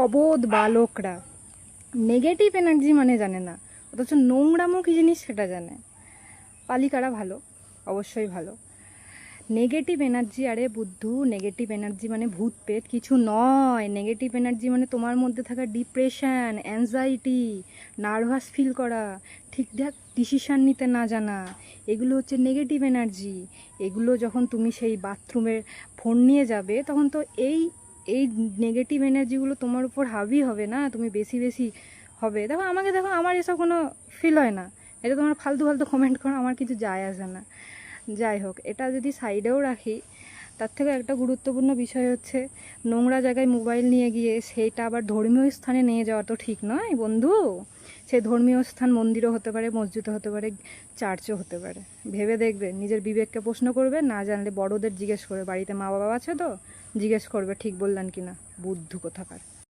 অবোধ বালকরা negative energy মানে জানে না, অথচ নোংরামো কি জিনিস সেটা জানে। পালিকারা ভালো, অবশ্যই ভালো। নেগেটিভ এনার্জি, আরে বুদ্ধু, নেগেটিভ এনার্জি মানে ভূত পেট কিছু নয়। নেগেটিভ এনার্জি মানে তোমার মধ্যে থাকা ডিপ্রেশন, অ্যাংজাইটি, নার্ভাস ফিল করা, ঠিকঠাক ডিসিশান নিতে না জানা, এগুলো হচ্ছে নেগেটিভ এনার্জি। এগুলো যখন তুমি সেই বাথরুমের ফোন নিয়ে যাবে তখন তো এই এই নেগেটিভ এনার্জিগুলো তোমার উপর হাবি হবে না, তুমি বেশি বেশি হবে। দেখো আমাকে, দেখো আমার এসব কোনো ফিল হয় না। এটা তোমার ফালতু ফালতু কমেন্ট করো, আমার কিছু যায় আসে না। যাই হোক, এটা যদি সাইডেও রাখি, তার থেকে একটা গুরুত্বপূর্ণ বিষয় হচ্ছে নোংরা জায়গায় মোবাইল নিয়ে গিয়ে সেইটা আবার ধর্মীয় স্থানে নিয়ে যাওয়া তো ঠিক নয় বন্ধু। সেই ধর্মীয় স্থান মন্দিরও হতে পারে, মসজিদও হতে পারে, চার্চও হতে পারে। ভেবে দেখবে, নিজের বিবেককে প্রশ্ন করবে, না জানলে বড়দের জিজ্ঞেস করবে, বাড়িতে মা বাবা আছে তো জিজ্ঞেস করবে ঠিক বললেন কিনা। বুদ্ধু কোথাকার।